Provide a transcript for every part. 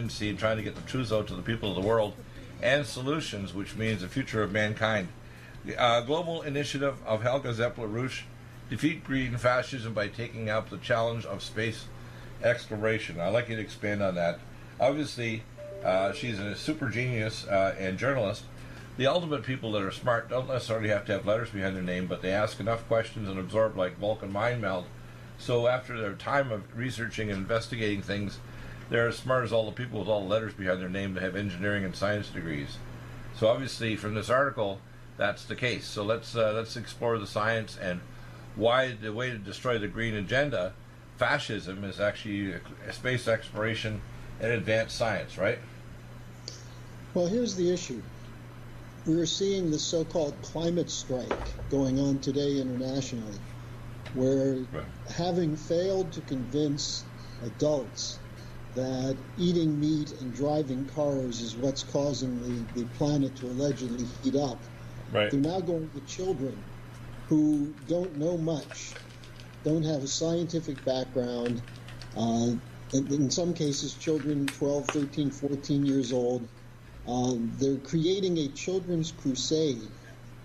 agency in trying to get the truth out to the people of the world, and solutions, which means the future of mankind. Global initiative of Helga Zeppler-Rusch, defeat greed and fascism by taking up the challenge of space exploration. I'd like you to expand on that. Obviously, she's a super genius and journalist. The ultimate people that are smart don't necessarily have to have letters behind their name, but they ask enough questions and absorb like Vulcan mind meld. So after their time of researching and investigating things, they're as smart as all the people with all the letters behind their name that have engineering and science degrees. So obviously, from this article, that's the case. So let's explore the science and why the way to destroy the green agenda, fascism, is actually space exploration and advanced science, right? Well, here's the issue. We're seeing the so-called climate strike going on today internationally, where having failed to convince adults that eating meat and driving cars is what's causing the planet to allegedly heat up, they're now going to children who don't know much, don't have a scientific background, in some cases children 12, 13, 14 years old. They're creating a children's crusade,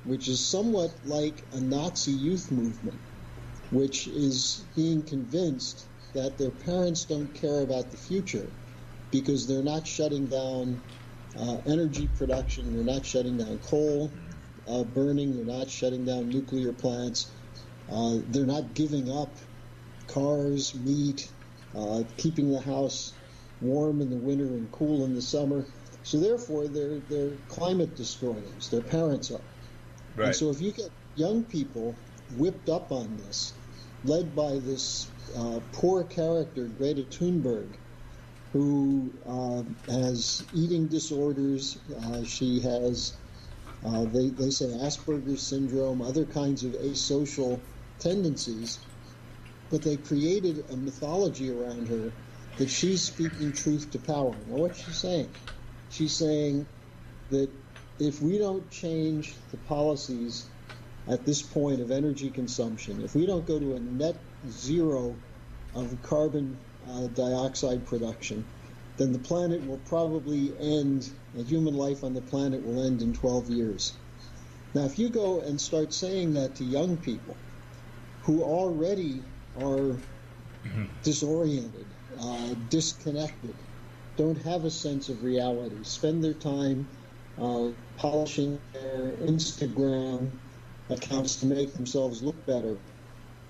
which is somewhat like a Nazi youth movement, which is being convinced that their parents don't care about the future because they're not shutting down energy production, they're not shutting down coal burning, they're not shutting down nuclear plants, they're not giving up cars, meat, keeping the house warm in the winter and cool in the summer. So therefore, they're climate destroyers. Their parents are. Right. And so if you get young people whipped up on this, led by this poor character, Greta Thunberg, who has eating disorders, she has, they say, Asperger's syndrome, other kinds of asocial tendencies, but they created a mythology around her that she's speaking truth to power. Now, what's she saying? She's saying that if we don't change the policies at this point of energy consumption, if we don't go to a net zero of carbon dioxide production, then the planet will probably end, and human life on the planet will end in 12 years. Now, if you go and start saying that to young people who already are disoriented, disconnected, don't have a sense of reality, spend their time polishing their Instagram accounts to make themselves look better.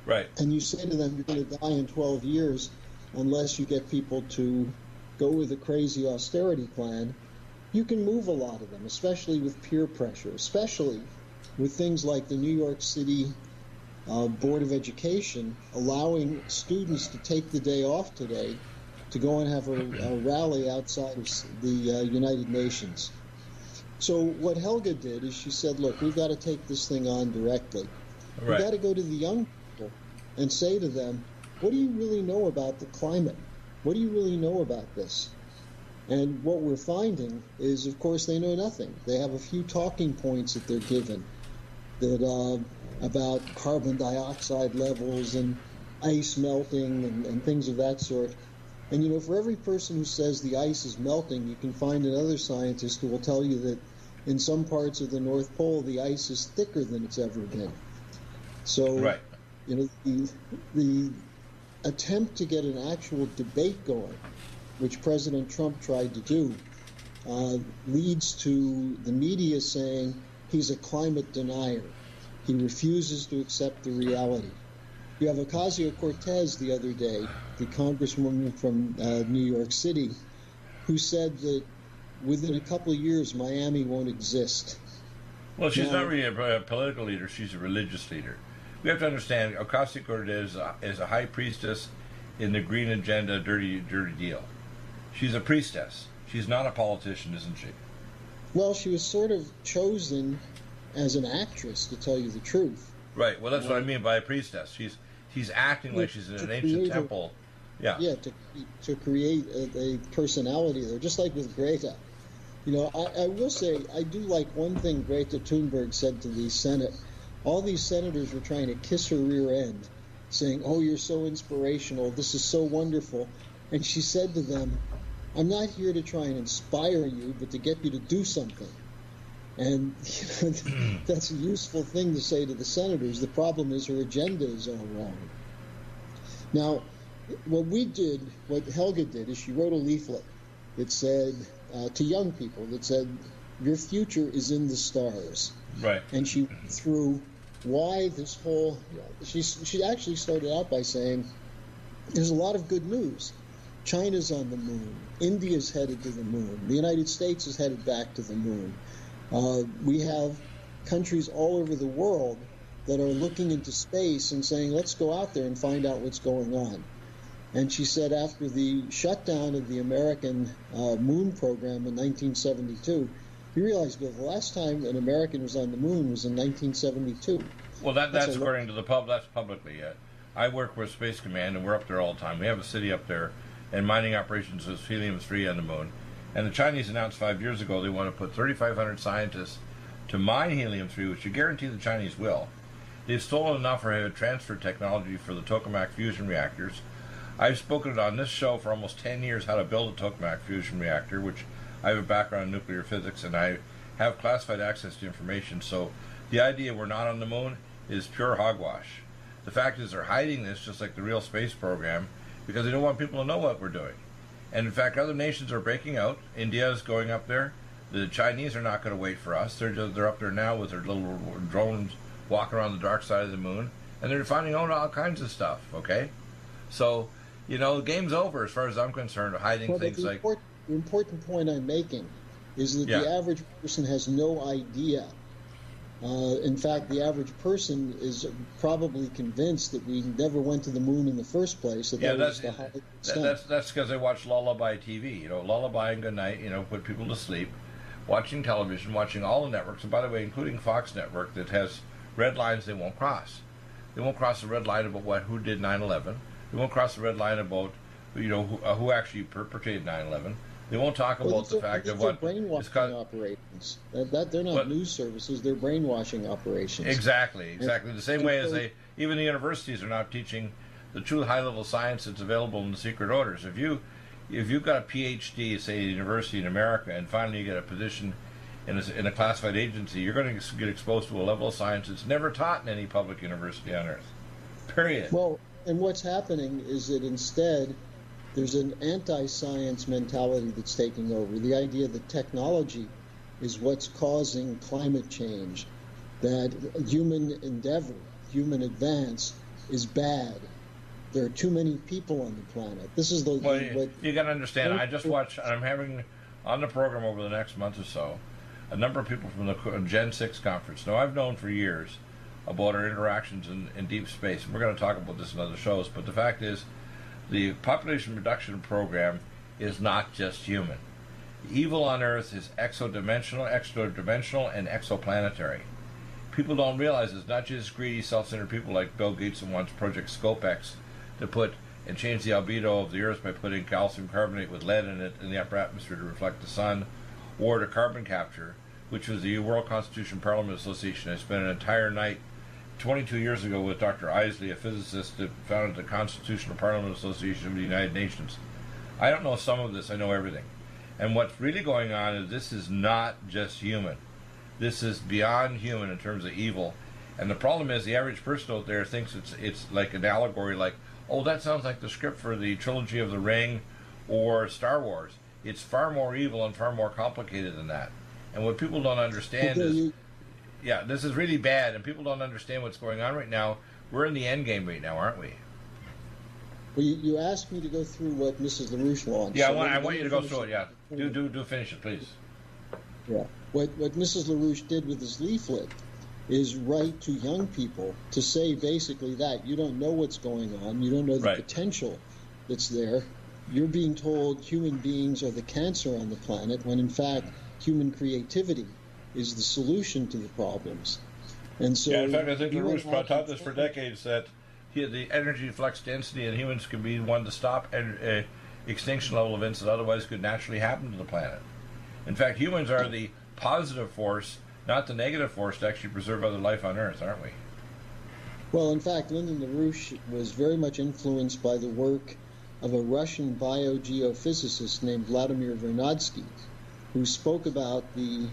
Right. And you say to them, you're going to die in 12 years unless you get people to go with a crazy austerity plan, you can move a lot of them, especially with peer pressure, especially with things like the New York City Board of Education allowing students to take the day off today to go and have a rally outside of the United Nations. So what Helga did is she said, look, we've got to take this thing on directly. Right. We've got to go to the young people and say to them, what do you really know about the climate? What do you really know about this? And what we're finding is, of course, they know nothing. They have a few talking points that they're given that about carbon dioxide levels and ice melting and things of that sort. And, you know, for every person who says the ice is melting, you can find another scientist who will tell you that in some parts of the North Pole, the ice is thicker than it's ever been. So, you know, the attempt to get an actual debate going, which President Trump tried to do, leads to the media saying he's a climate denier. He refuses to accept the reality. You have Ocasio-Cortez the other day, the congresswoman from New York City, who said that within a couple of years, Miami won't exist. Well, she's not really a political leader. She's a religious leader. We have to understand Ocasio-Cortez is a high priestess in the green agenda, dirty deal. She's a priestess. She's not a politician, isn't she? Well, she was sort of chosen as an actress, to tell you the truth. Right. Well, that's what I mean by a priestess. She's acting like she's in an ancient temple. Yeah, to create a personality there, just like with Greta. You know, I will say, I do like one thing Greta Thunberg said to the Senate. All these senators were trying to kiss her rear end, saying, oh, you're so inspirational, this is so wonderful. And she said to them, I'm not here to try and inspire you, but to get you to do something. And that's a useful thing to say to the senators. The problem is her agenda is all wrong. Now, what Helga did is she wrote a leaflet that said, to young people, that said, your future is in the stars. Right. And she went through why this whole, she actually started out by saying, there's a lot of good news. China's on the moon. India's headed to the moon. The United States is headed back to the moon. We have countries all over the world that are looking into space and saying, let's go out there and find out what's going on. And she said after the shutdown of the American moon program in 1972, you realize, Bill, the last time an American was on the moon was in 1972. Well, that's according to the that's publicly yet. I work with Space Command, and we're up there all the time. We have a city up there, and mining operations is helium-3 on the moon. And the Chinese announced 5 years ago they want to put 3,500 scientists to mine helium-3, which you guarantee the Chinese will. They've stolen enough or have transferred technology for the tokamak fusion reactors. I've spoken on this show for almost 10 years how to build a tokamak fusion reactor, which I have a background in nuclear physics, and I have classified access to information. So the idea we're not on the moon is pure hogwash. The fact is they're hiding this, just like the real space program, because they don't want people to know what we're doing. And in fact, other nations are breaking out. India is going up there. The Chinese are not going to wait for us. They're up there now with their little drones walking around the dark side of the moon, and they're finding out all kinds of stuff, okay? So, the game's over as far as I'm concerned, hiding things like... The important point I'm making is that the average person has no idea. In fact, the average person is probably convinced that we never went to the moon in the first place. That's because they watch Lullaby TV. Lullaby and Good Night, put people to sleep, watching television, watching all the networks, and by the way, including Fox Network, that has red lines they won't cross. They won't cross the red line about who did 9/11. They won't cross the red line about who actually perpetrated 9/11. They won't talk about the fact of what brainwashing operations. They're not news services; they're brainwashing operations. Exactly. The same way as even the universities are not teaching the true high-level science that's available in the secret orders. If you've got a PhD, say, at a university in America, and finally you get a position in a classified agency, you're going to get exposed to a level of science that's never taught in any public university on Earth. Period. Well, and what's happening is that instead there's an anti-science mentality that's taking over. The idea that technology is what's causing climate change, that human endeavor, human advance is bad. There are too many people on the planet. This is you got to understand. I just watched. I'm having on the program over the next month or so a number of people from the Gen 6 conference. Now, I've known for years about our interactions in deep space, and we're going to talk about this in other shows. But the fact is, the population reduction program is not just human. Evil on Earth is extra-dimensional, and exoplanetary. People don't realize it's not just greedy, self-centered people like Bill Gates who wants Project ScopeX to put and change the albedo of the Earth by putting calcium carbonate with lead in it in the upper atmosphere to reflect the sun, or to carbon capture, which was the World Constitution Parliament Association. I spent an entire night 22 years ago with Dr. Isley, a physicist that founded the Constitutional Parliament Association of the United Nations. I don't know some of this, I know everything. And what's really going on is this is not just human. This is beyond human in terms of evil. And the problem is the average person out there thinks it's like an allegory, like, oh, that sounds like the script for the Trilogy of the Ring or Star Wars. It's far more evil and far more complicated than that. And what people don't understand is, this is really bad, and people don't understand what's going on right now. We're in the end game right now, aren't we? Well, you asked me to go through what Mrs. LaRouche wants. Yeah, I want you to go through it, yeah. Do finish it, please. Yeah. What Mrs. LaRouche did with this leaflet is write to young people to say basically that. You don't know what's going on. You don't know the potential that's there. You're being told human beings are the cancer on the planet, when in fact human creativity is the solution to the problems. And so, in fact, I think LaRouche taught this for decades, that the energy flux density in humans can be one to stop extinction level events that otherwise could naturally happen to the planet. In fact, humans are the positive force, not the negative force, to actually preserve other life on Earth, aren't we? Well, in fact, Lyndon LaRouche was very much influenced by the work of a Russian biogeophysicist named Vladimir Vernadsky, who spoke about the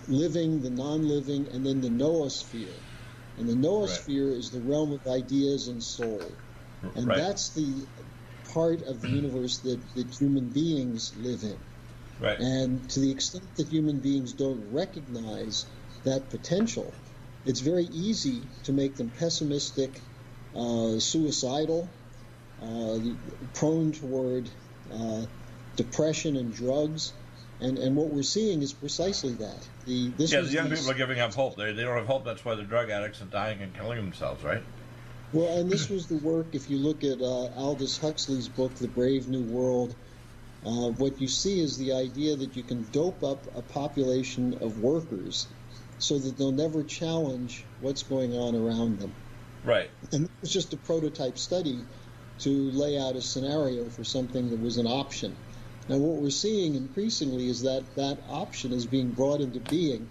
living, the non-living, and then the noosphere. And the noosphere is the realm of ideas and soul. And that's the part of the universe that human beings live in. Right. And to the extent that human beings don't recognize that potential, it's very easy to make them pessimistic, suicidal, prone toward depression and drugs. And what we're seeing is precisely that. The young people are giving up hope. They don't have hope. That's why they're drug addicts and dying and killing themselves, right? Well, and this was the work, if you look at Aldous Huxley's book, The Brave New World, what you see is the idea that you can dope up a population of workers so that they'll never challenge what's going on around them. Right. And it's just a prototype study to lay out a scenario for something that was an option. Now, what we're seeing increasingly is that that option is being brought into being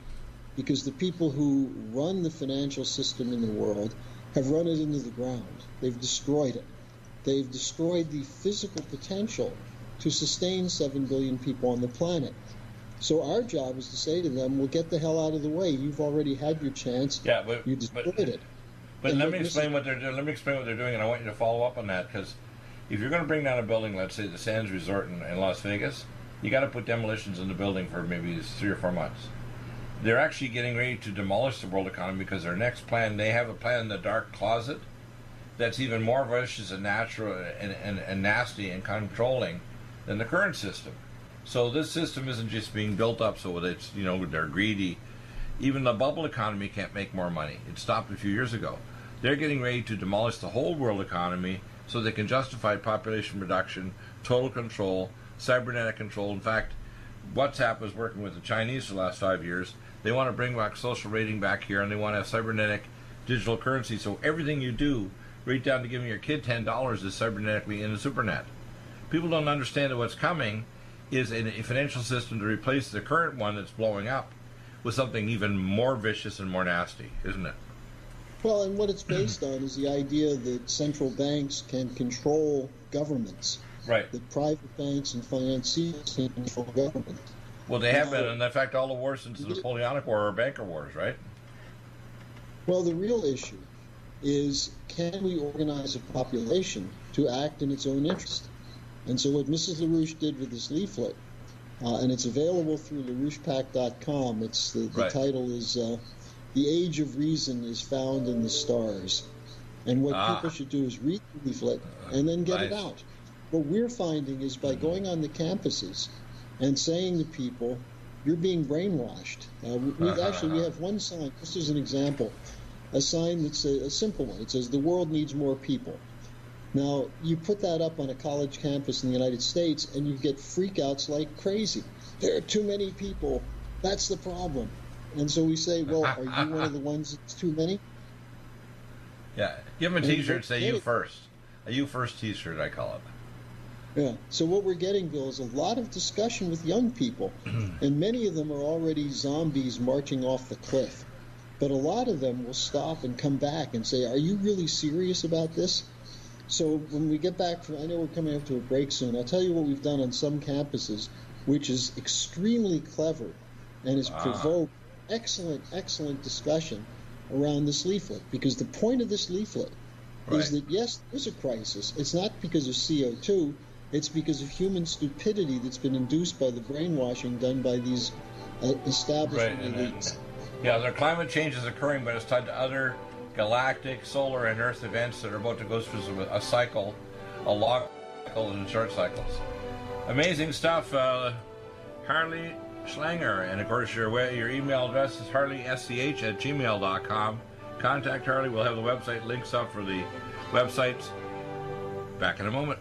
because the people who run the financial system in the world have run it into the ground. They've destroyed it. They've destroyed the physical potential to sustain 7 billion people on the planet. So our job is to say to them, well, get the hell out of the way. You've already had your chance. Yeah, but you destroyed it. But let me explain what they're doing. Let me explain what they're doing, and I want you to follow up on that, because if you're going to bring down a building, let's say the Sands Resort in Las Vegas, you got to put demolitions in the building for maybe 3 or 4 months. They're actually getting ready to demolish the world economy because their next plan, they have a plan in the dark closet that's even more vicious and natural and nasty and controlling than the current system. So this system isn't just being built up so that it's, they're greedy. Even the bubble economy can't make more money. It stopped a few years ago. They're getting ready to demolish the whole world economy so they can justify population reduction, total control, cybernetic control. In fact, WhatsApp was working with the Chinese for the last 5 years. They want to bring back social rating back here, and they want to have cybernetic digital currency. So everything you do, right down to giving your kid $10, is cybernetically in the supernet. People don't understand that what's coming is a financial system to replace the current one that's blowing up with something even more vicious and more nasty, isn't it? Well, and what it's based on is the idea that central banks can control governments. Right. That private banks and financiers can control government. Well, they have been, and in fact, all the wars since the Napoleonic War are banker wars, right? Well, the real issue is, can we organize a population to act in its own interest? And so what Mrs. LaRouche did with this leaflet, and it's available through LaRouchePack.com, it's the title is The Age of Reason is Found in the Stars. And what people should do is read the leaflet and then get it out. What we're finding is by going on the campuses and saying to people, you're being brainwashed. We have one sign, just as an example, a sign that's a simple one. It says, the world needs more people. Now, you put that up on a college campus in the United States, and you get freakouts like crazy. There are too many people. That's the problem. And so we say, well, are you one of the ones that's too many? Yeah. Give them a T-shirt, say you first. A you first T-shirt, I call it. Yeah. So what we're getting, Bill, is a lot of discussion with young people, and many of them are already zombies marching off the cliff. But a lot of them will stop and come back and say, are you really serious about this? So when we get back I know we're coming up to a break soon, I'll tell you what we've done on some campuses, which is extremely clever and has provoked excellent discussion around this leaflet. Because the point of this leaflet is that, yes, there's a crisis. It's not because of CO2. It's because of human stupidity that's been induced by the brainwashing done by these establishment elites. Their climate change is occurring, but it's tied to other galactic, solar, and Earth events that are about to go through a cycle, a long cycle and short cycles. Amazing stuff, Harley Schlanger. And of course, your email address is harleysch@gmail.com. Contact Harley. We'll have the website links up for the websites. Back in a moment.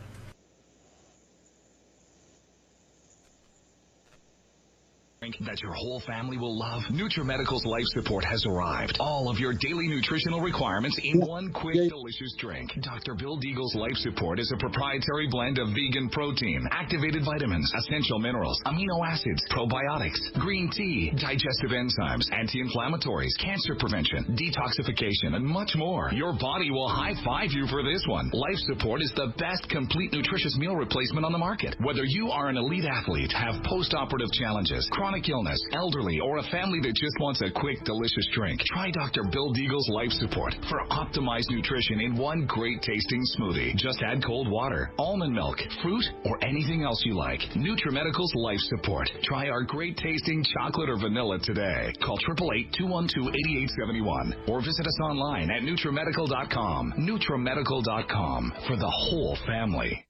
drink that your whole family will love? NutriMedical's Life Support has arrived. All of your daily nutritional requirements in one quick, delicious drink. Dr. Bill Deagle's Life Support is a proprietary blend of vegan protein, activated vitamins, essential minerals, amino acids, probiotics, green tea, digestive enzymes, anti-inflammatories, cancer prevention, detoxification, and much more. Your body will high-five you for this one. Life Support is the best complete nutritious meal replacement on the market. Whether you are an elite athlete, have post-operative challenges, chronic illness, elderly, or a family that just wants a quick, delicious drink, try Dr. Bill Deagle's Life Support for optimized nutrition in one great tasting smoothie. Just add cold water, almond milk, fruit, or anything else you like. NutriMedical's Life Support. Try our great tasting chocolate or vanilla today. Call 888-212-8871 or visit us online at NutriMedical.com. NutriMedical.com for the whole family.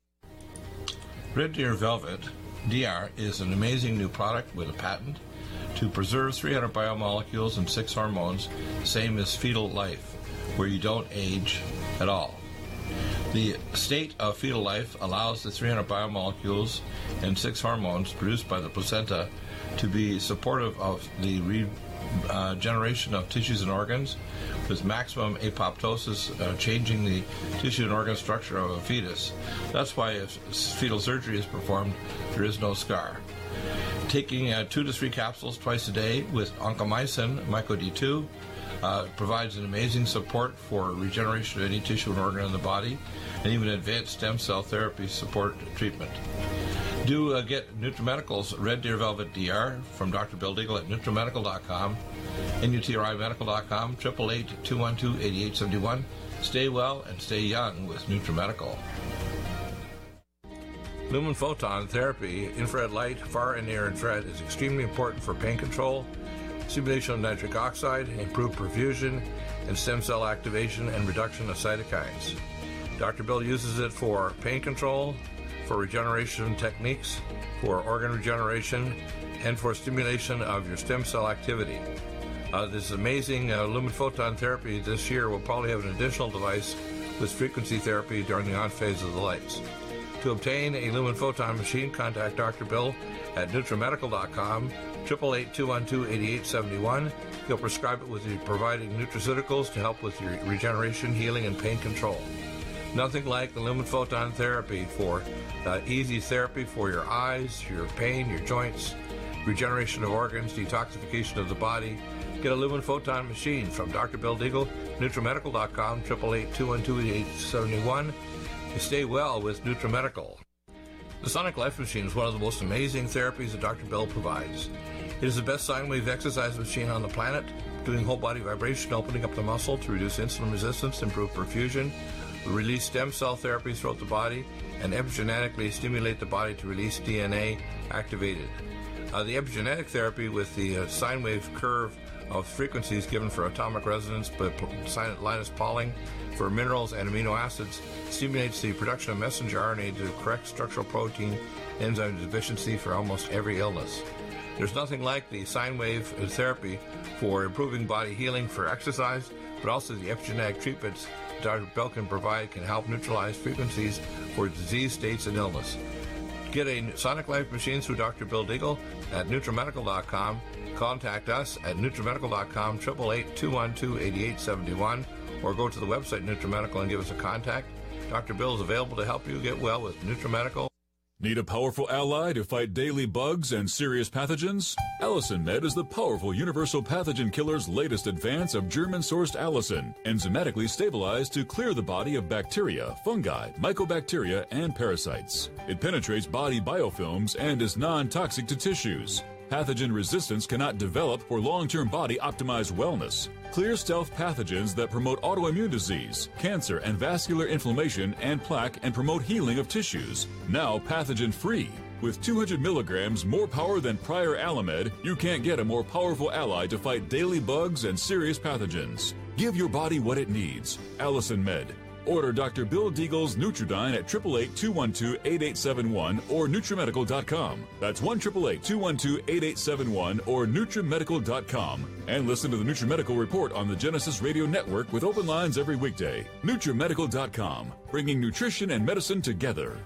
Red Deer Velvet DR is an amazing new product with a patent to preserve 300 biomolecules and 6 hormones, same as fetal life, where you don't age at all. The state of fetal life allows the 300 biomolecules and 6 hormones produced by the placenta to be supportive of the regeneration of tissues and organs, with maximum apoptosis, changing the tissue and organ structure of a fetus. That's why if fetal surgery is performed, there is no scar. Taking 2 to 3 capsules twice a day with oncomycin, myco-D2, provides an amazing support for regeneration of any tissue and organ in the body, and even advanced stem cell therapy support treatment. Do get NutriMedical's Red Deer Velvet DR from Dr. Bill Deagle at NutriMedical.com, NutriMedical.com, 888-212-8871. Stay well and stay young with NutriMedical. Lumen photon therapy, infrared light, far and near infrared, is extremely important for pain control, stimulation of nitric oxide, improved perfusion, and stem cell activation and reduction of cytokines. Dr. Bill uses it for pain control, for regeneration techniques, for organ regeneration, and for stimulation of your stem cell activity. This amazing lumen photon therapy this year will probably have an additional device with frequency therapy during the on phase of the lights. To obtain a lumen photon machine, contact Dr. Bill at NutriMedical.com, 888-212-8871. He'll prescribe it with you providing nutraceuticals to help with your regeneration, healing, and pain control. Nothing like the lumen photon therapy for easy therapy for your eyes, your pain, your joints, regeneration of organs, detoxification of the body. Get a lumen photon machine from Dr. Bill Deagle, NutriMedical.com, 888-212-8871. Stay well with NutriMedical. The Sonic Life Machine is one of the most amazing therapies that Dr. Bill provides. It is the best sine wave exercise machine on the planet, doing whole body vibration, opening up the muscle to reduce insulin resistance, improve perfusion, release stem cell therapies throughout the body, and epigenetically stimulate the body to release DNA activated. The epigenetic therapy with the sine wave curve of frequencies given for atomic resonance, but Linus Pauling for minerals and amino acids stimulates the production of messenger RNA to correct structural protein enzyme deficiency for almost every illness. There's nothing like the sine wave therapy for improving body healing for exercise, but also the epigenetic treatments Dr. Bill can provide can help neutralize frequencies for disease states and illness. Get a Sonic Life machine through Dr. Bill Deagle at NutriMedical.com. Contact us at NutriMedical.com, 888-212-8871, or go to the website NutriMedical and give us a contact. Dr. Bill is available to help you get well with NutriMedical. Need a powerful ally to fight daily bugs and serious pathogens? Allicin Med is the powerful universal pathogen killer's latest advance of German-sourced allicin, enzymatically stabilized to clear the body of bacteria, fungi, mycobacteria, and parasites. It penetrates body biofilms and is non-toxic to tissues. Pathogen resistance cannot develop for long-term body-optimized wellness. Clear stealth pathogens that promote autoimmune disease, cancer, and vascular inflammation and plaque and promote healing of tissues. Now pathogen-free. With 200 milligrams more power than prior Alamed, you can't get a more powerful ally to fight daily bugs and serious pathogens. Give your body what it needs. Allicin Med. Order Dr. Bill Deagle's Nutridyne at 888-212-8871 or NutriMedical.com. That's 1-888-212-8871 or NutriMedical.com. And listen to the NutriMedical Report on the Genesis Radio Network with open lines every weekday. NutriMedical.com, bringing nutrition and medicine together.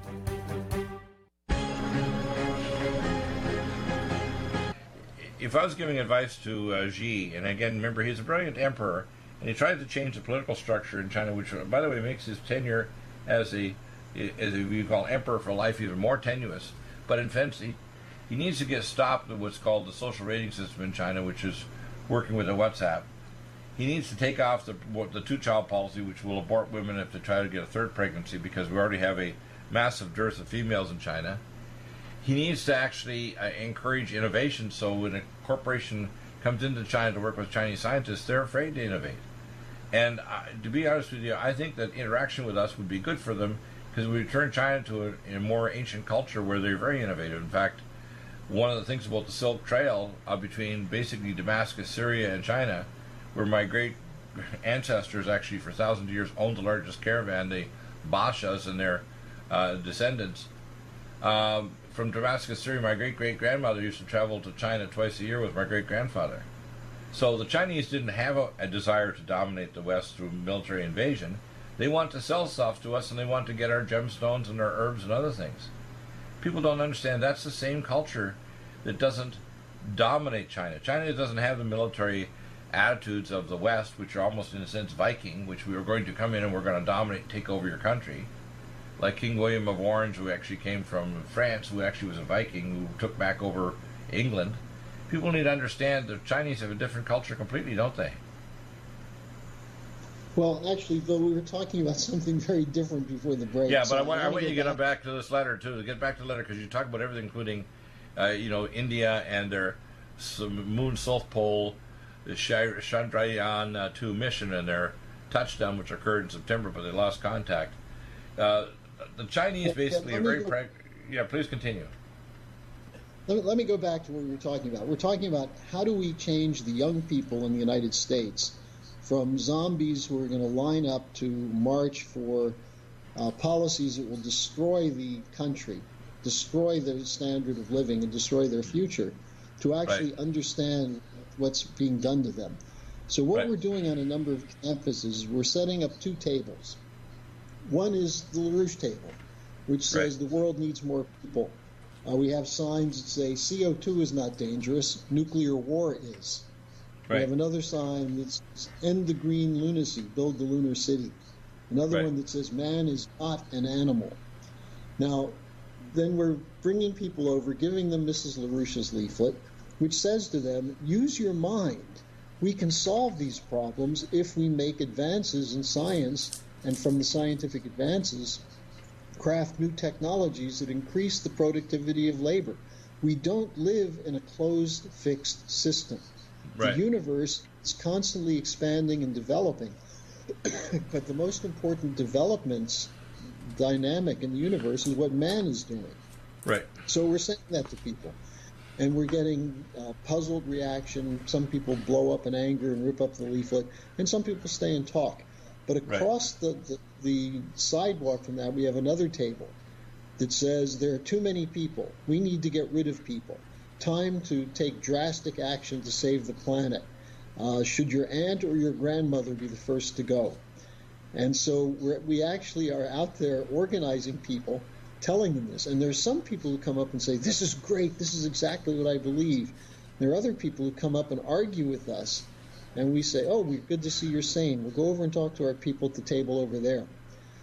if I was giving advice to Xi, and again, remember, he's a brilliant emperor, and he tried to change the political structure in China, which, by the way, makes his tenure as a we call emperor for life even more tenuous. But in fact, he needs to get stopped with what's called the social rating system in China, which is working with the WhatsApp. He needs to take off the two-child policy, which will abort women if they try to get a third pregnancy, because we already have a massive dearth of females in China. He needs to actually encourage innovation, so when a corporation comes into China to work with Chinese scientists, they're afraid to innovate. And to be honest with you, I think that interaction with us would be good for them, because we turn China to a more ancient culture where they're very innovative. In fact, one of the things about the Silk Trail between basically Damascus, Syria, and China, where my great ancestors actually for thousands of years owned the largest caravan, the Bashas and their descendants. From Damascus, Syria, my great-great-grandmother used to travel to China twice a year with my great-grandfather. So the Chinese didn't have a desire to dominate the West through military invasion. They want to sell stuff to us, and they want to get our gemstones and our herbs and other things. People don't understand that's the same culture that doesn't dominate China. China doesn't have the military attitudes of the West, which are almost in a sense Viking, which we were going to come in and we're going to dominate and take over your country. Like King William of Orange, who actually came from France, who actually was a Viking, who took back over England. People need to understand the Chinese have a different culture completely, don't they? Well, actually, though, we were talking about something very different before the break. Yeah, but I want you to get back to this letter, too, to get back to the letter, because you talk about everything, including, India and their Moon South Pole, the Chandrayaan 2 mission and their touchdown, which occurred in September, but they lost contact. The Chinese basically are very Yeah, please continue. Let me go back to what we were talking about. We're talking about how do we change the young people in the United States from zombies who are going to line up to march for policies that will destroy the country, destroy their standard of living, and destroy their future, to actually understand what's being done to them. So what we're doing on a number of campuses, we're setting up two tables. One is the LaRouche table, which says the world needs more people. We have signs that say CO2 is not dangerous, nuclear war is. We have another sign that says end the green lunacy, build the lunar city. Another one that says man is not an animal. Now, then we're bringing people over, giving them Mrs. LaRouche's leaflet, which says to them, use your mind. We can solve these problems if we make advances in science, and from the scientific advances, craft new technologies that increase the productivity of labor. We don't live in a closed, fixed system. The universe is constantly expanding and developing, but the most important developments dynamic in the universe is what man is doing. So we're saying that to people. And we're getting puzzled reaction. Some people blow up in anger and rip up the leaflet, and some people stay and talk. But across the sidewalk from that, we have another table that says there are too many people. We need to get rid of people. Time to take drastic action to save the planet. Should your aunt or your grandmother be the first to go? And so we actually are out there organizing people, telling them this. And there's some people who come up and say, this is great, this is exactly what I believe. There are other people who come up and argue with us, and we say, oh, we're good to see you're sane. We'll go over and talk to our people at the table over there.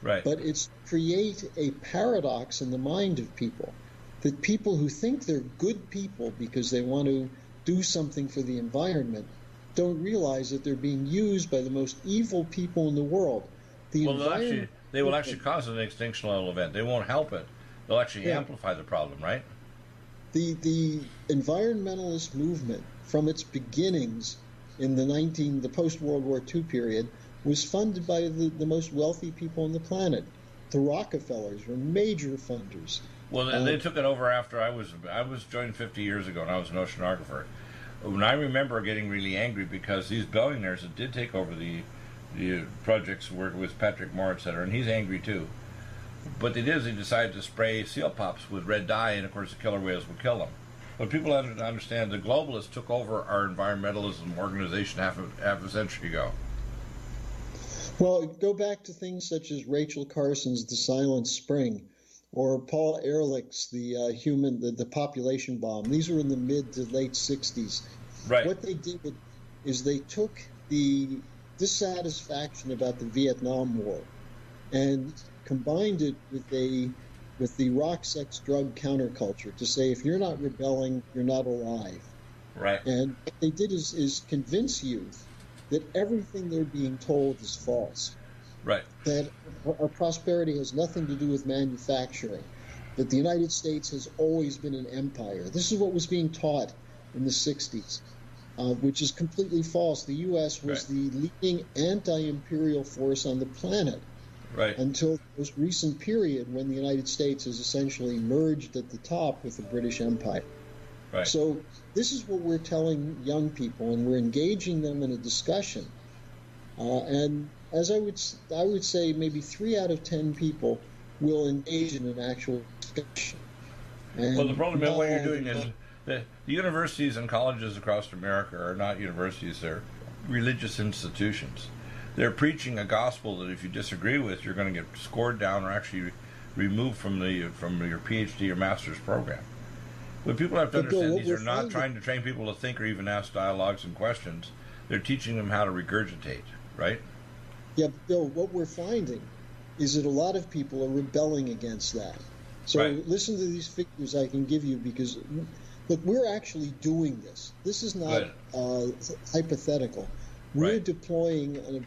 But it's create a paradox in the mind of people, that people who think they're good people because they want to do something for the environment don't realize that they're being used by the most evil people in the world. They will actually cause an extinctional event. They won't help it. They'll actually amplify the problem, right? The environmentalist movement, from its beginnings in the post-World War II period, was funded by the most wealthy people on the planet. The Rockefellers were major funders. Well, they took it over after I was joined 50 years ago, and I was an oceanographer. When I remember getting really angry because these billionaires that did take over the projects working with Patrick Moore, etc., and he's angry too. What they did is they decided to spray seal pups with red dye, and of course the killer whales would kill them. But people have to understand the globalists took over our environmentalism organization half a century ago. Well, go back to things such as Rachel Carson's The Silent Spring, or Paul Ehrlich's the population bomb. These were in the mid to late 60s. Right. What they did is they took the dissatisfaction about the Vietnam War and combined it with the rock, sex, drug counterculture to say, if you're not rebelling, you're not alive. Right. And what they did is convince youth that everything they're being told is false. Right. That our prosperity has nothing to do with manufacturing, that the United States has always been an empire. This is what was being taught in the 60s, which is completely false. The U.S. was the leading anti-imperial force on the planet until this recent period when the United States has essentially merged at the top with the British Empire. Right. So this is what we're telling young people, and we're engaging them in a discussion. And as I would say, maybe 3 out of 10 people will engage in an actual discussion. And well, the problem is what you're doing is the universities and colleges across America are not universities; they're religious institutions. They're preaching a gospel that if you disagree with, you're going to get scored down or actually removed from your PhD or master's program. What people have to understand, these are not trying to train people to think or even ask dialogues and questions. They're teaching them how to regurgitate, right? Yeah, Bill, what we're finding is that a lot of people are rebelling against that. So listen to these figures I can give you, because, look, we're actually doing this. This is not hypothetical. We're deploying,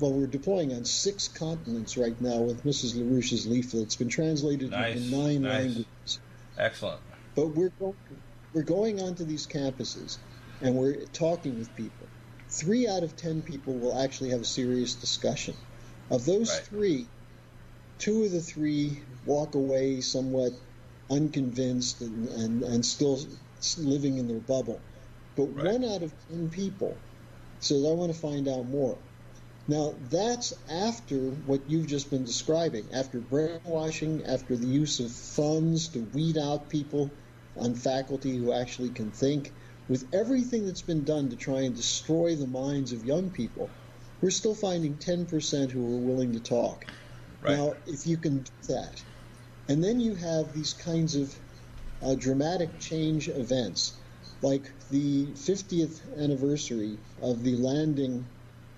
we're deploying on 6 continents right now with Mrs. LaRouche's leaflet. It's been translated into 9 languages. Excellent. But we're going onto these campuses, and we're talking with people. 3 out of 10 people will actually have a serious discussion. Of those 3, 2 of the 3 walk away somewhat unconvinced and still living in their bubble. But 1 out of 10 people says, I want to find out more. Now, that's after what you've just been describing, after brainwashing, after the use of funds to weed out people on faculty who actually can think. With everything that's been done to try and destroy the minds of young people, we're still finding 10% who are willing to talk. Now, if you can do that, and then you have these kinds of dramatic change events, like the 50th anniversary of the landing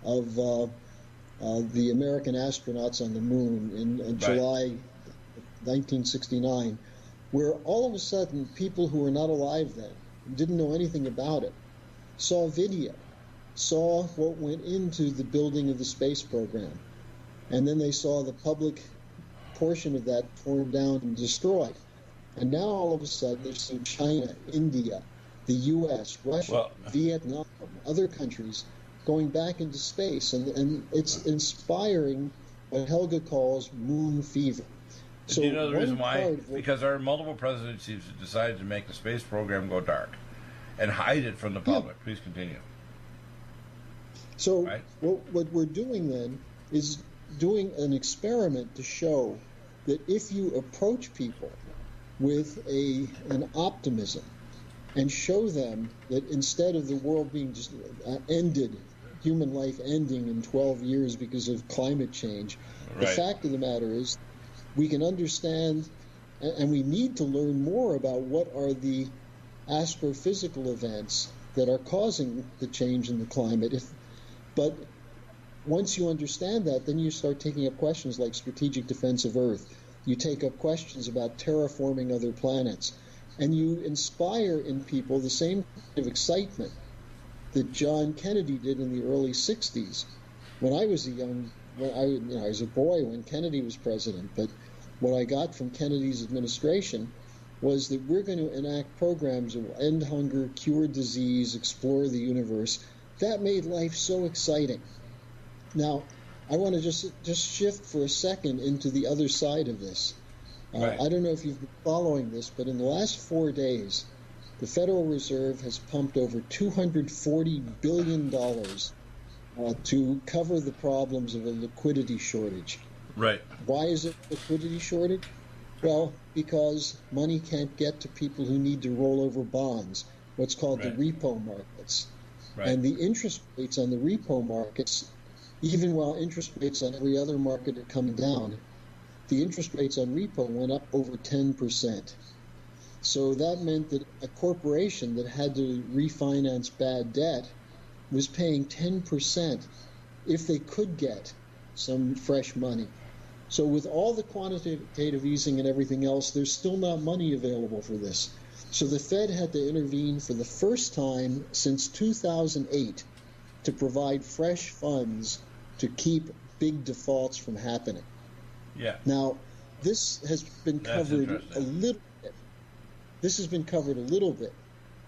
of the American astronauts on the moon in July 1969, where all of a sudden people who were not alive then, didn't know anything about it, saw video, saw what went into the building of the space program, and then they saw the public portion of that torn down and destroyed. And now all of a sudden they've seen China, India, the U.S., Russia, Vietnam, other countries going back into space, and it's inspiring what Helga calls moon fever. So do you know the reason why? Because our multiple presidencies have decided to make the space program go dark and hide it from the public. Please continue. So what we're doing then is doing an experiment to show that if you approach people with an optimism and show them that instead of the world being just ended, human life ending in 12 years because of climate change, the fact of the matter is we can understand, and we need to learn more about what are the astrophysical events that are causing the change in the climate. But once you understand that, then you start taking up questions like strategic defense of Earth. You take up questions about terraforming other planets. And you inspire in people the same kind of excitement that John Kennedy did in the early 60s. When I was I was a boy when Kennedy was president, but what I got from Kennedy's administration was that we're going to enact programs that will end hunger, cure disease, explore the universe. That made life so exciting. Now, I want to just shift for a second into the other side of this. I don't know if you've been following this, but in the last 4 days, the Federal Reserve has pumped over $240 billion to cover the problems of a liquidity shortage. Why is it a liquidity shortage? Well, because money can't get to people who need to roll over bonds, what's called the repo markets. And the interest rates on the repo markets, even while interest rates on every other market are coming down, the interest rates on repo went up over 10%. So that meant that a corporation that had to refinance bad debt was paying 10% if they could get some fresh money. So with all the quantitative easing and everything else, there's still not money available for this. So the Fed had to intervene for the first time since 2008 to provide fresh funds to keep big defaults from happening. Yeah. Now, this has been covered a little bit. This has been covered a little bit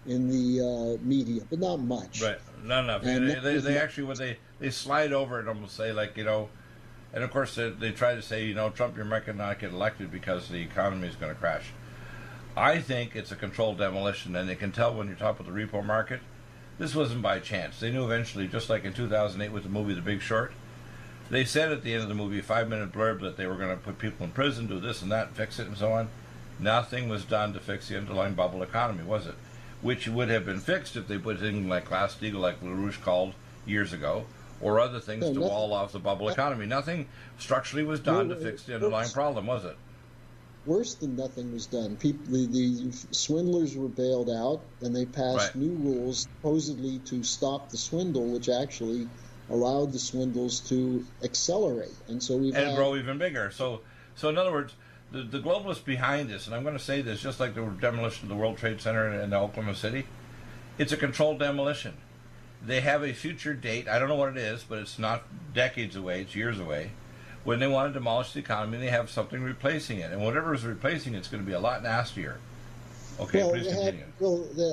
in the media, but not much. Right. Not enough. They actually, when they slide over it, almost say, like, you know, and of course they try to say, you know, Trump, you might not get elected because the economy is going to crash. I think it's a controlled demolition, and they can tell when you're talking about the repo market. This wasn't by chance. They knew eventually, just like in 2008 with the movie The Big Short, they said at the end of the movie, a 5-minute blurb, that they were going to put people in prison, do this and that, fix it and so on. Nothing was done to fix the underlying bubble economy, was it? Which would have been fixed if they put things like Glass-Steagall, like LaRouche called years ago, or other things to wall off the bubble economy. Nothing structurally was done to fix the underlying problem, was it? Worse than nothing was done. The swindlers were bailed out, and they passed new rules supposedly to stop the swindle, which actually allowed the swindles to accelerate. And so we've grow even bigger. So in other words, the globalists behind this, and I'm going to say this just like the demolition of the World Trade Center in Oklahoma City, it's a controlled demolition. They have a future date. I don't know what it is, but it's not decades away. It's years away. When they want to demolish the economy, they have something replacing it. And whatever is replacing it's going to be a lot nastier. Okay, please continue.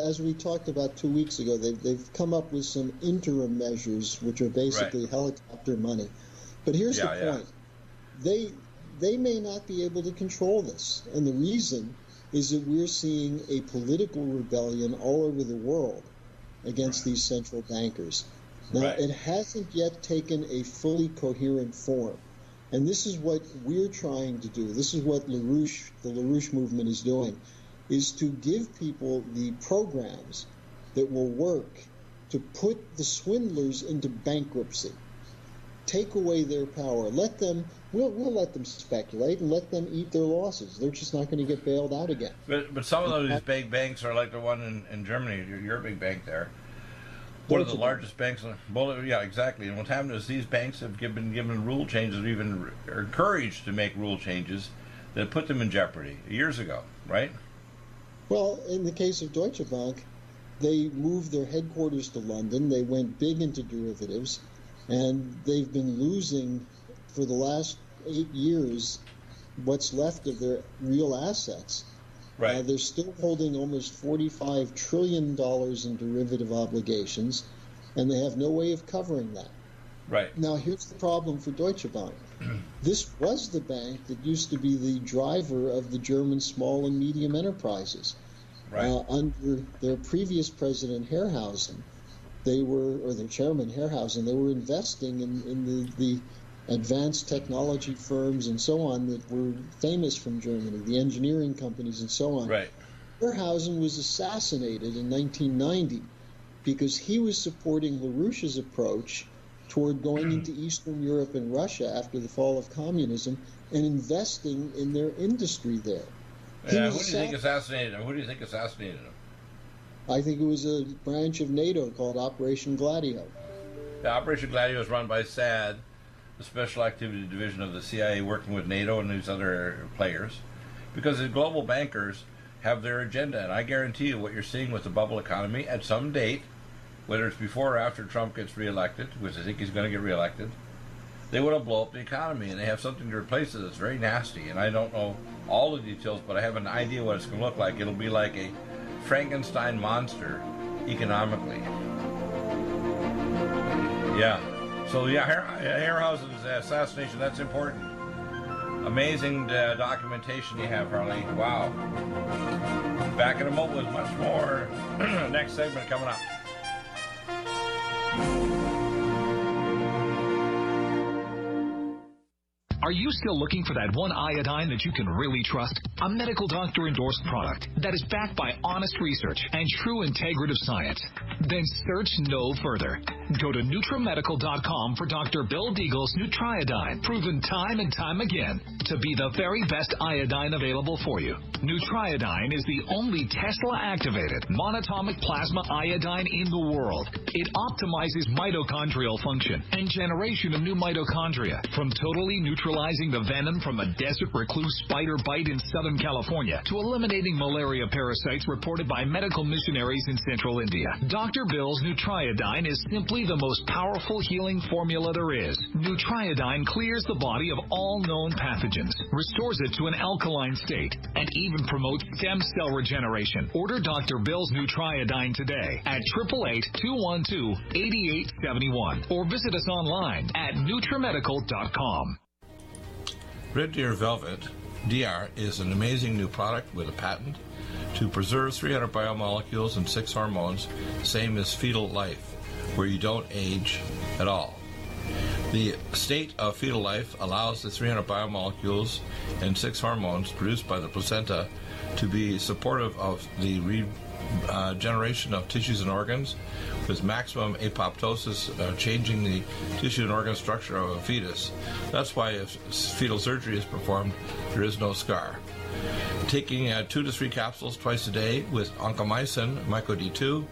As we talked about 2 weeks ago, they've come up with some interim measures, which are basically helicopter money. But here's the point. They may not be able to control this. And the reason is that we're seeing a political rebellion all over the world against these central bankers. Now, it hasn't yet taken a fully coherent form. And this is what we're trying to do. This is what the LaRouche movement is doing, is to give people the programs that will work to put the swindlers into bankruptcy. Take away their power. We'll let them speculate and let them eat their losses. They're just not going to get bailed out again. But some of those big banks are like the one in Germany, your big bank there. One of the largest banks. Well, yeah, exactly. And what's happened is these banks have been given rule changes, or even are encouraged to make rule changes that put them in jeopardy years ago, right? Well, in the case of Deutsche Bank, they moved their headquarters to London. They went big into derivatives, and they've been losing for the last 8 years what's left of their real assets. Right. They're still holding almost $45 trillion in derivative obligations, and they have no way of covering that. Right. Now, here's the problem for Deutsche Bank. This was the bank that used to be the driver of the German small and medium enterprises. Right. Under their previous president, Herrhausen, or their chairman, Herrhausen, they were investing in the advanced technology firms and so on that were famous from Germany, the engineering companies and so on. Right. Herrhausen was assassinated in 1990 because he was supporting LaRouche's approach toward going into Eastern Europe and Russia after the fall of communism and investing in their industry there. Who do you think assassinated him? I think it was a branch of NATO called Operation Gladio. The Operation Gladio is run by SAD, the Special Activity Division of the CIA, working with NATO and these other players, because the global bankers have their agenda. And I guarantee you what you're seeing with the bubble economy at some date, whether it's before or after Trump gets reelected, which I think he's going to get reelected, they want to blow up the economy, and they have something to replace it that's very nasty. And I don't know all the details, but I have an idea what it's going to look like. It'll be like a Frankenstein monster economically. Yeah. So, Herrhausen's assassination, that's important. Amazing documentation you have, Harley. Wow. Back in a moment with much more. Next segment coming up. Are you still looking for that one iodine that you can really trust? A medical doctor-endorsed product that is backed by honest research and true integrative science? Then search no further. Go to NutriMedical.com for Dr. Bill Deagle's Nutriodine, proven time and time again to be the very best iodine available for you. Nutriodine is the only Tesla-activated monatomic plasma iodine in the world. It optimizes mitochondrial function and generation of new mitochondria, from totally neutralizing the venom from a desert recluse spider bite in Southern California to eliminating malaria parasites reported by medical missionaries in Central India. Dr. Bill's Nutriodine is simply the most powerful healing formula there is. Nutriodine clears the body of all known pathogens, restores it to an alkaline state, and even promotes stem cell regeneration. Order Dr. Bill's Nutriodine today at 888-212-8871 or visit us online at NutriMedical.com. Red Deer Velvet DR is an amazing new product with a patent to preserve 300 biomolecules and 6 hormones, same as fetal life, where you don't age at all. The state of fetal life allows the 300 biomolecules and 6 hormones produced by the placenta to be supportive of the regeneration of tissues and organs, with maximum apoptosis, changing the tissue and organ structure of a fetus. That's why if fetal surgery is performed, there is no scar. Taking 2 to 3 capsules twice a day with oncomycin, myco-D2,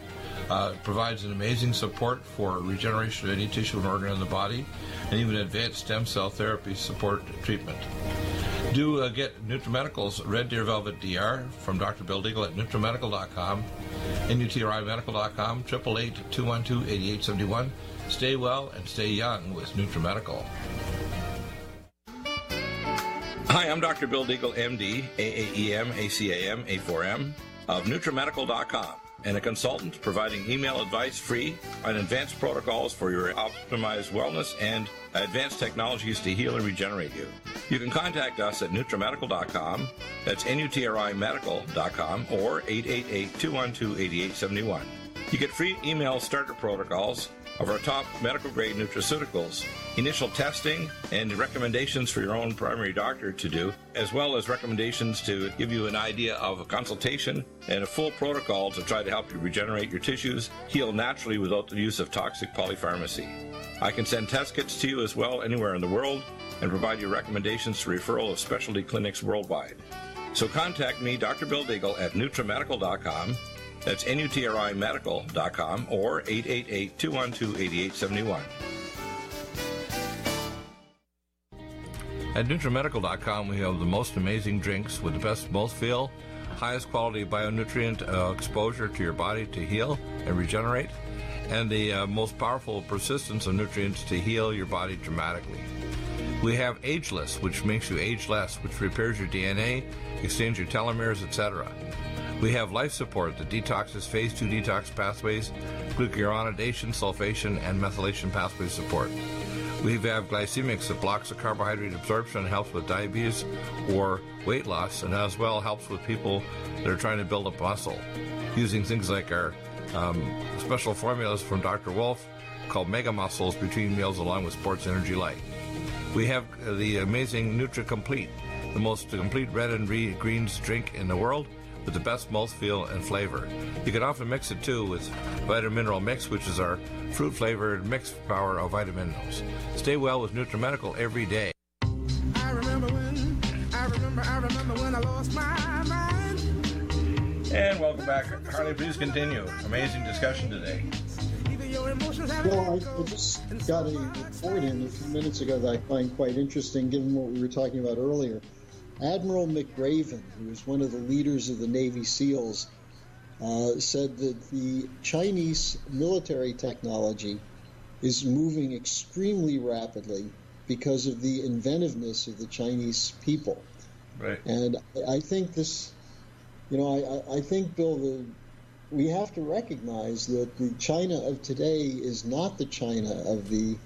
provides an amazing support for regeneration of any tissue and organ in the body, and even advanced stem cell therapy support treatment. Do get NutriMedical's Red Deer Velvet DR from Dr. Bill Deagle at NutriMedical.com, NutriMedical.com, 888-212-8871. Stay well and stay young with NutriMedical. Hi, I'm Dr. Bill Deagle, MD, AAEM, ACAM, A4M, of NutriMedical.com, and a consultant providing email advice free on advanced protocols for your optimized wellness and advanced technologies to heal and regenerate you. You can contact us at NutriMedical.com, that's NutriMedical.com, or 888-212-8871. You get free email starter protocols of our top medical-grade nutraceuticals, initial testing, and recommendations for your own primary doctor to do, as well as recommendations to give you an idea of a consultation and a full protocol to try to help you regenerate your tissues, heal naturally without the use of toxic polypharmacy. I can send test kits to you as well anywhere in the world and provide you recommendations to referral of specialty clinics worldwide. So contact me, Dr. Bill Deagle, at NutriMedical.com. That's NutriMedical.com, or 888-212-8871. At NutriMedical.com, we have the most amazing drinks with the best mouthfeel, highest quality bionutrient exposure to your body to heal and regenerate, and the most powerful persistence of nutrients to heal your body dramatically. We have Ageless, which makes you age less, which repairs your DNA, extends your telomeres, etc. We have Life Support that detoxes phase 2 detox pathways, glucuronidation, sulfation, and methylation pathway support. We have Glycemics that blocks the carbohydrate absorption and helps with diabetes or weight loss, and as well helps with people that are trying to build up muscle, using things like our special formulas from Dr. Wolf called Mega Muscles between meals along with Sports Energy Light. We have the amazing NutriComplete, the most complete red and greens drink in the world, with the best mouthfeel and flavor. You can often mix it too with Vitamin Mineral Mix, which is our fruit flavored mixed power of vitamin minerals. Stay well with NutriMedical every day. I remember when I lost my mind. And welcome back. Harley, please continue. Amazing discussion today. Well, I just got a report in a few minutes ago that I find quite interesting, given what we were talking about earlier. Admiral McRaven, who was one of the leaders of the Navy SEALs, said that the Chinese military technology is moving extremely rapidly because of the inventiveness of the Chinese people. Right. And I think this, I think, Bill, we have to recognize that the China of today is not the China of the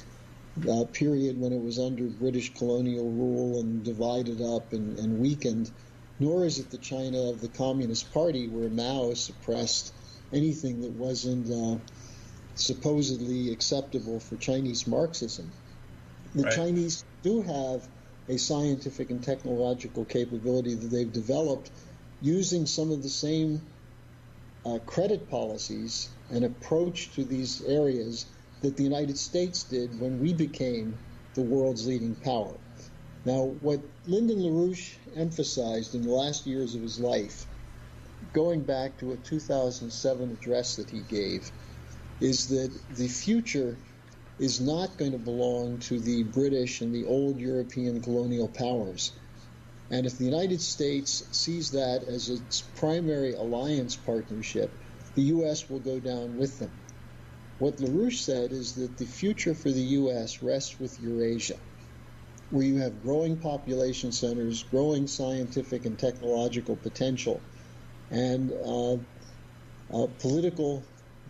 period when it was under British colonial rule and divided up and weakened, nor is it the China of the Communist Party where Mao suppressed anything that wasn't supposedly acceptable for Chinese Marxism. The right. Chinese do have a scientific and technological capability that they've developed using some of the same credit policies and approach to these areas that the United States did when we became the world's leading power. Now, what Lyndon LaRouche emphasized in the last years of his life, going back to a 2007 address that he gave, is that the future is not going to belong to the British and the old European colonial powers. And if the United States sees that as its primary alliance partnership, the U.S. will go down with them. What LaRouche said is that the future for the U.S. rests with Eurasia, where you have growing population centers, growing scientific and technological potential, and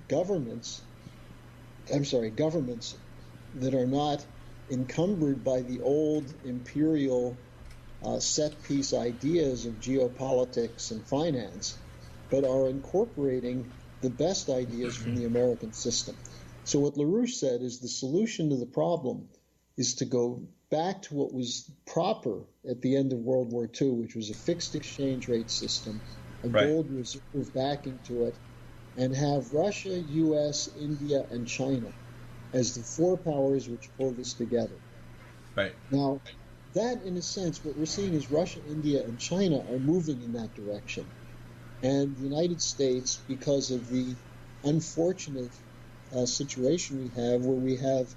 governments that are not encumbered by the old imperial set-piece ideas of geopolitics and finance, but are incorporating the best ideas from the American system. So what LaRouche said is the solution to the problem is to go back to what was proper at the end of World War II, which was a fixed exchange rate system, a gold reserve backing to it, and have Russia, U.S., India, and China as the four powers which pull this together. Right. Now, that, in a sense, what we're seeing is Russia, India, and China are moving in that direction. And the United States, because of the unfortunate situation we have, where we have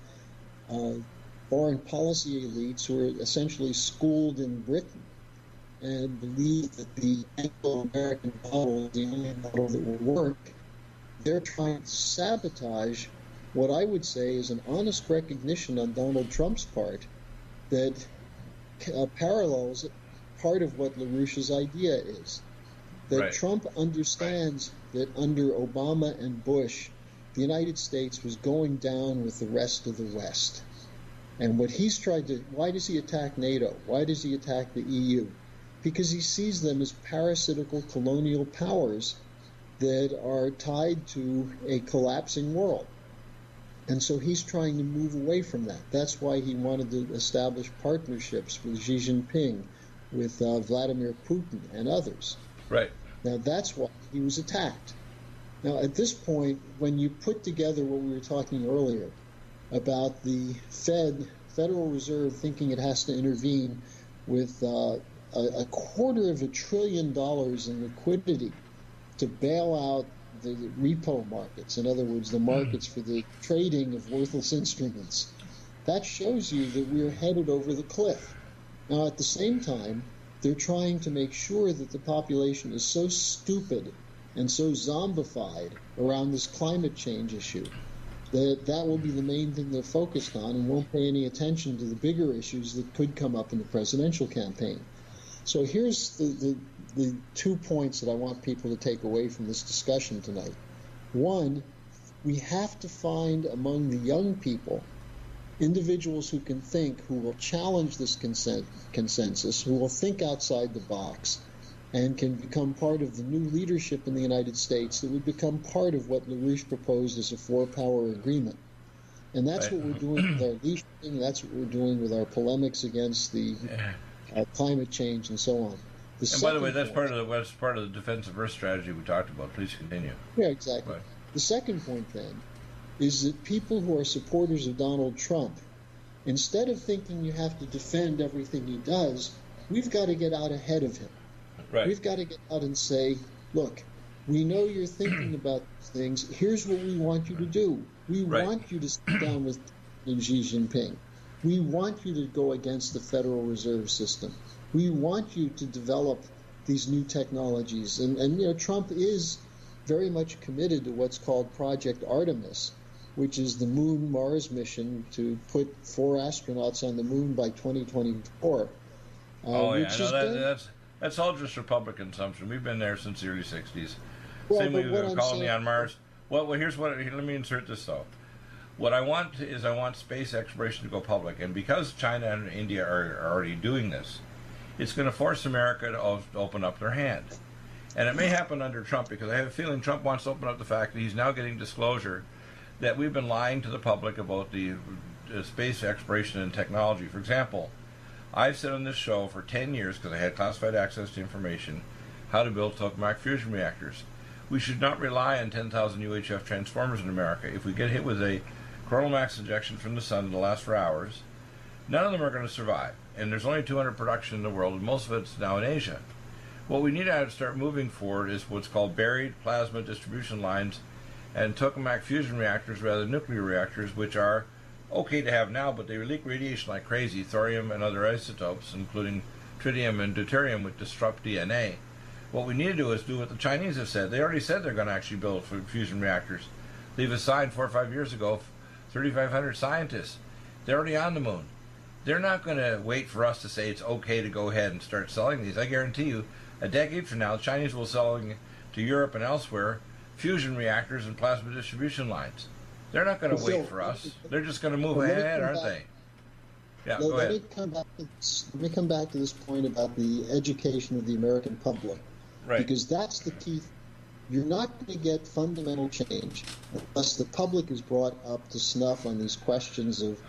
foreign policy elites who are essentially schooled in Britain and believe that the Anglo-American model is the only model that will work, they're trying to sabotage what I would say is an honest recognition on Donald Trump's part that parallels part of what LaRouche's idea is. That Trump understands that under Obama and Bush, the United States was going down with the rest of the West. And what he's tried to, why does he attack NATO? Why does he attack the EU? Because he sees them as parasitical colonial powers that are tied to a collapsing world. And so he's trying to move away from that. That's why he wanted to establish partnerships with Xi Jinping, with Vladimir Putin and others. Right. Now, that's why he was attacked. Now, at this point, when you put together what we were talking earlier about the Federal Reserve thinking it has to intervene with a $250 billion in liquidity to bail out the repo markets, in other words, the markets for the trading of worthless instruments, that shows you that we're headed over the cliff. Now, at the same time, they're trying to make sure that the population is so stupid and so zombified around this climate change issue that will be the main thing they're focused on and won't pay any attention to the bigger issues that could come up in the presidential campaign. So here's the 2 points that I want people to take away from this discussion tonight. One, we have to find among the young people individuals who can think, who will challenge this consensus, who will think outside the box, and can become part of the new leadership in the United States that would become part of what LaRouche proposed as a four-power agreement. And that's what we're doing with our leadership, that's what we're doing with our polemics against the climate change and so on. And by the way, that's part of the defensive Earth strategy we talked about. Please continue. Yeah, exactly. Right. The second point, then, is that people who are supporters of Donald Trump, instead of thinking you have to defend everything he does, we've got to get out ahead of him. Right. We've got to get out and say, look, we know you're thinking about these things. Here's what we want you to do. We want you to sit down with Xi Jinping. We want you to go against the Federal Reserve System. We want you to develop these new technologies. And you know, Trump is very much committed to what's called Project Artemis, which is the Moon-Mars mission to put 4 astronauts on the moon by 2024. That's all just Republican assumption. We've been there since the early 60s. Well, Same way we have a colony on Mars. Well, let me insert this, though. What I want is space exploration to go public. And because China and India are already doing this, it's going to force America to open up their hand. And it may happen under Trump, because I have a feeling Trump wants to open up the fact that he's now getting disclosure that we've been lying to the public about the space exploration and technology. For example, I've said on this show for 10 years, because I had classified access to information, how to build tokamak fusion reactors. We should not rely on 10,000 UHF transformers in America. If we get hit with a coronal mass injection from the sun that'll last for hours, none of them are going to survive. And there's only 200 production in the world, and most of it's now in Asia. What we need to start moving forward is what's called buried plasma distribution lines and tokamak fusion reactors rather than nuclear reactors, which are okay to have now, but they leak radiation like crazy, thorium and other isotopes, including tritium and deuterium, which disrupt DNA. What we need to do is do what the Chinese have said. They already said they're going to actually build fusion reactors. They've assigned 4 or 5 years ago 3,500 scientists. They're already on the moon. They're not going to wait for us to say it's okay to go ahead and start selling these. I guarantee you, a decade from now, the Chinese will sell to Europe and elsewhere fusion reactors and plasma distribution lines. They're not going to wait for us. They're just going to move ahead, aren't they? Yeah, go ahead. Let me come back to this point about the education of the American public. Right. Because that's the key. You're not going to get fundamental change unless the public is brought up to snuff on these questions of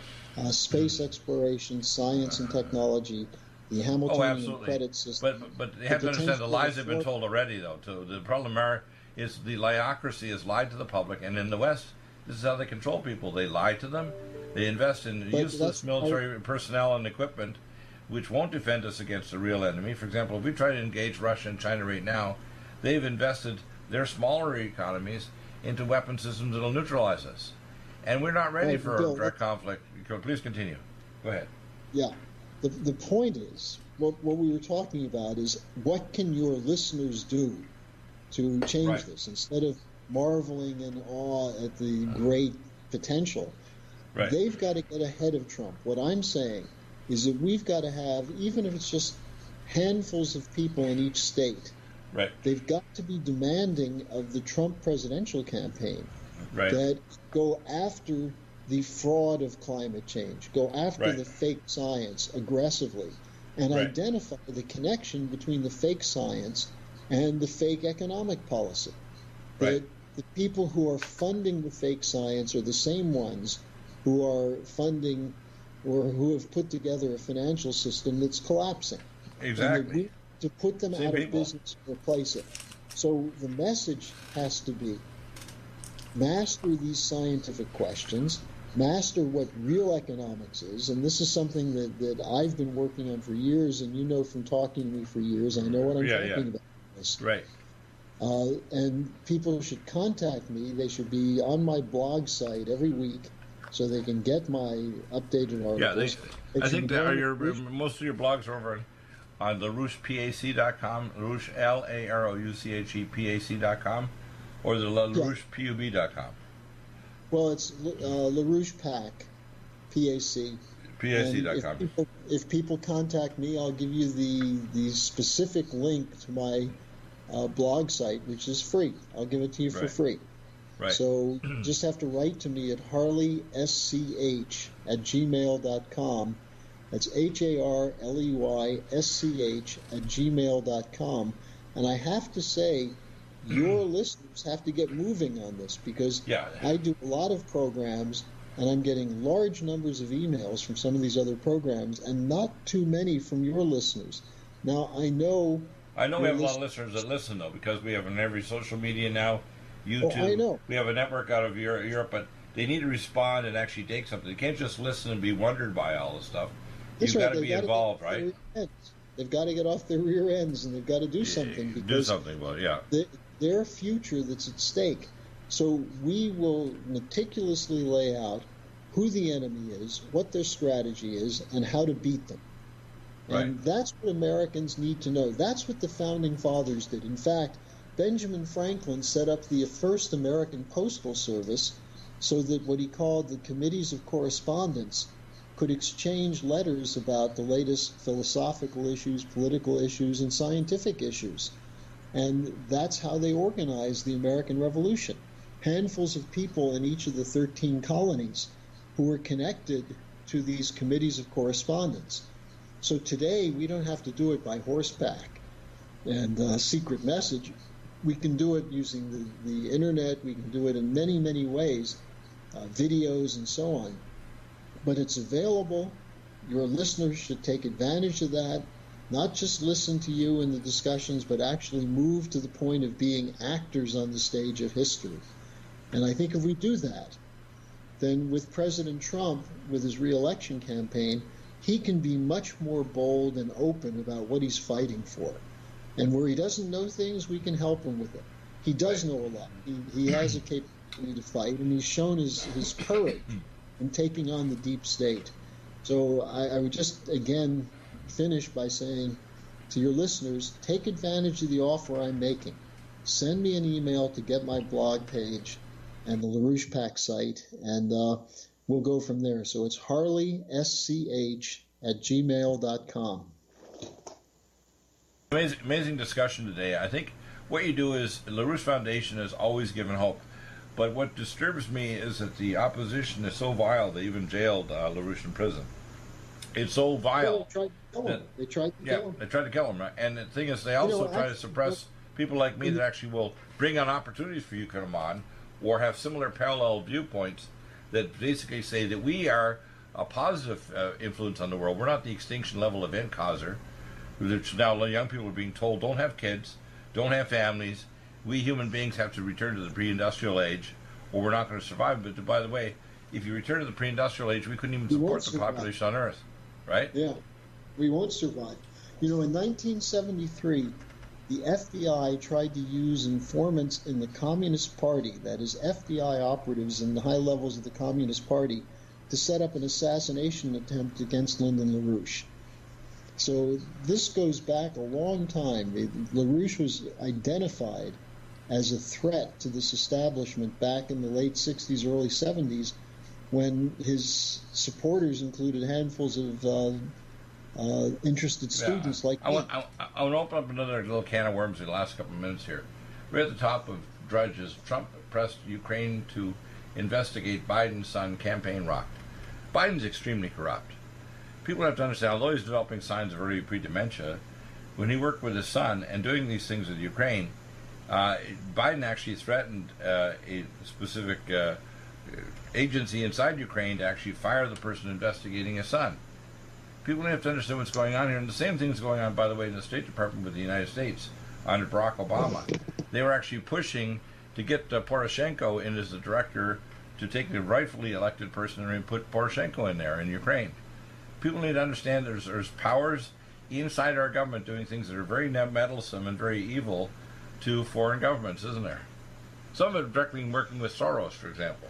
space exploration, science and technology, the Hamiltonian credit system. But they have to understand the lies have been told already, though. Too. The problem is the liocracy has lied to the public, and in the West, this is how they control people. They lie to them. They invest in useless military personnel and equipment, which won't defend us against the real enemy. For example, if we try to engage Russia and China right now, they've invested their smaller economies into weapon systems that will neutralize us. And we're not ready for a direct conflict. Please continue. Go ahead. Yeah. The point is, what we were talking about is, what can your listeners do to change this? Instead of marveling in awe at the great potential, they've got to get ahead of Trump. What I'm saying is that we've got to have, even if it's just handfuls of people in each state, they've got to be demanding of the Trump presidential campaign that go after the fraud of climate change, go after the fake science aggressively, and identify the connection between the fake science and the fake economic policy. That the people who are funding the fake science are the same ones who are funding or who have put together a financial system that's collapsing. Exactly. To put them out of business and replace it. So the message has to be, master these scientific questions, master what real economics is, and this is something that I've been working on for years, and you know from talking to me for years, I know what I'm talking about. This. And people should contact me. They should be on my blog site every week so they can get my updated articles. I think most of your blogs are over on LaRouchePAC.com, LaRouche, LaRouchePAC.com, or the LaRouchePUB.com. Well, it's LaRouche PAC, PAC. PAC.com. If people contact me, I'll give you the specific link to my blog site, which is free. I'll give it to you for free. So you just have to write to me at harleysch@gmail.com. That's harleysch@gmail.com. And I have to say, your listeners have to get moving on this, because I do a lot of programs, and I'm getting large numbers of emails from some of these other programs, and not too many from your listeners. Now, I know we have a lot of listeners that listen, though, because we have on every social media now, YouTube. I know. We have a network out of Europe, but they need to respond and actually take something. They can't just listen and be wondered by all this stuff. You've got to be involved, right? They've got to get off their rear ends, and they've got to do something. Because their future that's at stake. So we will meticulously lay out who the enemy is, what their strategy is, and how to beat them. And that's what Americans need to know. That's what the Founding Fathers did. In fact, Benjamin Franklin set up the first American Postal Service so that what he called the Committees of Correspondence could exchange letters about the latest philosophical issues, political issues, and scientific issues. And that's how they organized the American Revolution. Handfuls of people in each of the 13 colonies who were connected to these committees of correspondence. So today, we don't have to do it by horseback and secret message. We can do it using the internet. We can do it in many, many ways, videos and so on. But it's available. your listeners should take advantage of that, not just listen to you in the discussions, but actually move to the point of being actors on the stage of history. And I think if we do that, then with President Trump, with his re-election campaign, he can be much more bold and open about what he's fighting for. And where he doesn't know things, we can help him with it. He does know a lot. He has a capability to fight, and he's shown his courage in taking on the deep state. So I would just, again, finish by saying to your listeners, take advantage of the offer I'm making. Send me an email to get my blog page and the LaRouche PAC site, and we'll go from there. So it's Harley, SCH@gmail.com. Amazing discussion today. I think what you do is, LaRouche Foundation has always given hope. But what disturbs me is that the opposition is so vile they even jailed LaRouche in prison. It's so vile. They tried to kill him. They tried to kill him. Right? And the thing is, they also try to suppress people like me that actually will bring on opportunities for you to come on, or have similar parallel viewpoints that basically say that we are a positive influence on the world. We're not the extinction level event causer. Now young people are being told, don't have kids, don't have families. We human beings have to return to the pre-industrial age, or we're not going to survive. But by the way, if you return to the pre-industrial age, we couldn't even support the population on Earth, right? Yeah, we won't survive. You know, in 1973, the FBI tried to use informants in the Communist Party, that is FBI operatives in the high levels of the Communist Party, to set up an assassination attempt against Lyndon LaRouche. So this goes back a long time. LaRouche was identified as a threat to this establishment back in the late 60s, early 70s, when his supporters included handfuls of interested students like me. I want to open up another little can of worms in the last couple of minutes here. Right at the top of Drudge's, Trump pressed Ukraine to investigate Biden's son campaign rocked. Biden's extremely corrupt. People have to understand, although he's developing signs of early pre-dementia, when he worked with his son and doing these things with Ukraine, Biden actually threatened a specific agency inside Ukraine to actually fire the person investigating his son. People have to understand what's going on here, and the same thing's going on, by the way, in the State Department with the United States under Barack Obama. They were actually pushing to get Poroshenko in as the director to take the rightfully elected person and put Poroshenko in there in Ukraine. People need to understand there's powers inside our government doing things that are very meddlesome and very evil to foreign governments, isn't there? Some of it directly working with Soros, for example.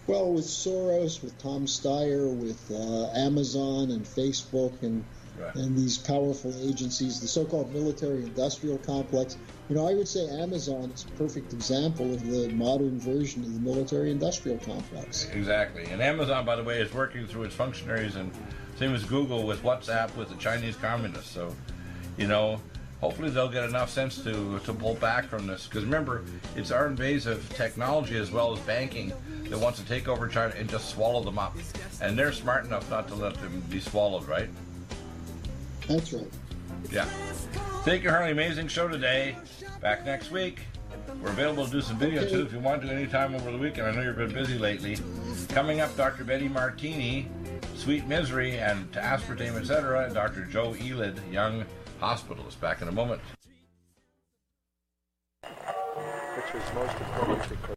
Well, with Soros, with Tom Steyer, with Amazon and Facebook and these powerful agencies, the so-called military-industrial complex. You know, I would say Amazon is a perfect example of the modern version of the military-industrial complex. Exactly. And Amazon, by the way, is working through its functionaries, and same as Google with WhatsApp with the Chinese communists. So, you know, hopefully they'll get enough sense to pull back from this. Because remember, it's our invasive technology as well as banking that wants to take over China and just swallow them up. And they're smart enough not to let them be swallowed, right? That's right. Yeah. Thank you, Harley. Amazing show today. Back next week. We're available to do some video too if you want to anytime over the weekend. I know you've been busy lately. Coming up, Dr. Betty Martini, Sweet Misery, and Aspartame, etc. And Dr. Joe Elid, young hospitalist. Back in a moment. Which was most important because